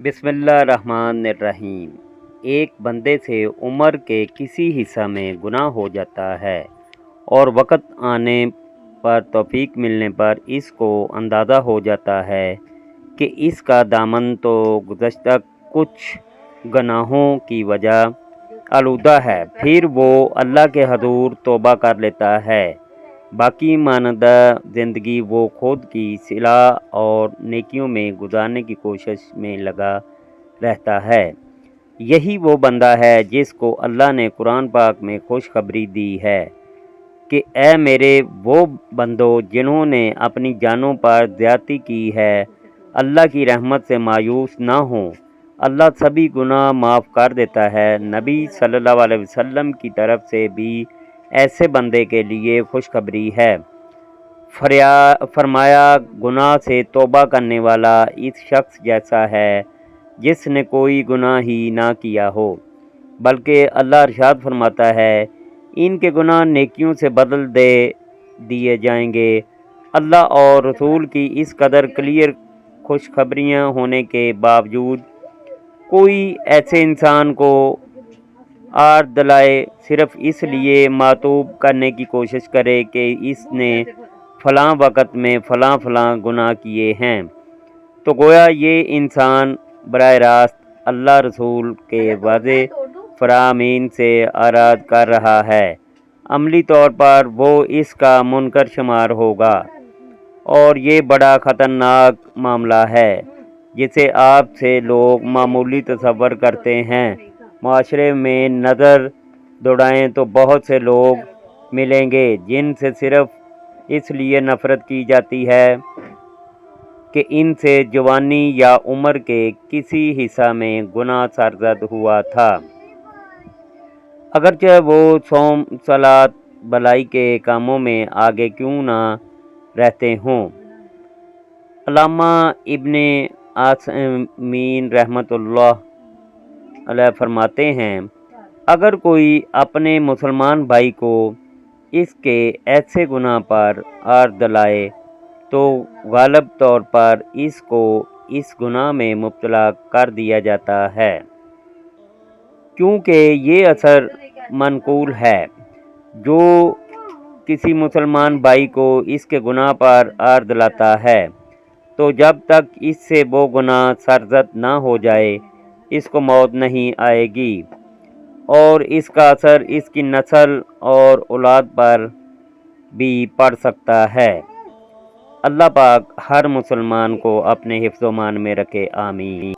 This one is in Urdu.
بسم اللہ الرحمن الرحیم۔ ایک بندے سے عمر کے کسی حصہ میں گناہ ہو جاتا ہے اور وقت آنے پر توفیق ملنے پر اس کو اندازہ ہو جاتا ہے کہ اس کا دامن تو گزشتہ کچھ گناہوں کی وجہ آلودہ ہے، پھر وہ اللہ کے حضور توبہ کر لیتا ہے۔ باقی ماندہ زندگی وہ خود کی اصلاح اور نیکیوں میں گزارنے کی کوشش میں لگا رہتا ہے۔ یہی وہ بندہ ہے جس کو اللہ نے قرآن پاک میں خوشخبری دی ہے کہ اے میرے وہ بندو جنہوں نے اپنی جانوں پر زیادتی کی ہے، اللہ کی رحمت سے مایوس نہ ہوں، اللہ سبھی گناہ معاف کر دیتا ہے۔ نبی صلی اللہ علیہ وسلم کی طرف سے بھی ایسے بندے کے لیے خوشخبری ہے۔ فرمایا گناہ سے توبہ کرنے والا اس شخص جیسا ہے جس نے کوئی گناہ ہی نہ کیا ہو، بلکہ اللہ ارشاد فرماتا ہے ان کے گناہ نیکیوں سے بدل دیے جائیں گے۔ اللہ اور رسول کی اس قدر کلیئر خوشخبریاں ہونے کے باوجود کوئی ایسے انسان کو آر دلائے صرف اس لیے معتوب کرنے کی کوشش کرے کہ اس نے فلاں وقت میں فلاں گناہ کیے ہیں، تو گویا یہ انسان براہ راست اللہ رسول کے واضح فرامین سے اعراض کر رہا ہے۔ عملی طور پر وہ اس کا منکر شمار ہوگا، اور یہ بڑا خطرناک معاملہ ہے جسے آپ سے لوگ معمولی تصور کرتے ہیں۔ معاشرے میں نظر دوڑائیں تو بہت سے لوگ ملیں گے جن سے صرف اس لیے نفرت کی جاتی ہے کہ ان سے جوانی یا عمر کے کسی حصہ میں گناہ سرزد ہوا تھا، اگرچہ وہ صوم صلات بھلائی کے کاموں میں آگے کیوں نہ رہتے ہوں۔ علامہ ابن عثیمین رحمۃ اللہ علیہ فرماتے ہیں اگر کوئی اپنے مسلمان بھائی کو اس کے ایسے گناہ پر آر دلائے تو غالب طور پر اس کو اس گناہ میں مبتلا کر دیا جاتا ہے، کیونکہ یہ اثر منقول ہے۔ جو کسی مسلمان بھائی کو اس کے گناہ پر آر دلاتا ہے تو جب تک اس سے وہ گناہ سرزد نہ ہو جائے اس کو موت نہیں آئے گی، اور اس کا اثر اس کی نسل اور اولاد پر بھی پڑ سکتا ہے۔ اللہ پاک ہر مسلمان کو اپنے حفظ و امان میں رکھے، آمین۔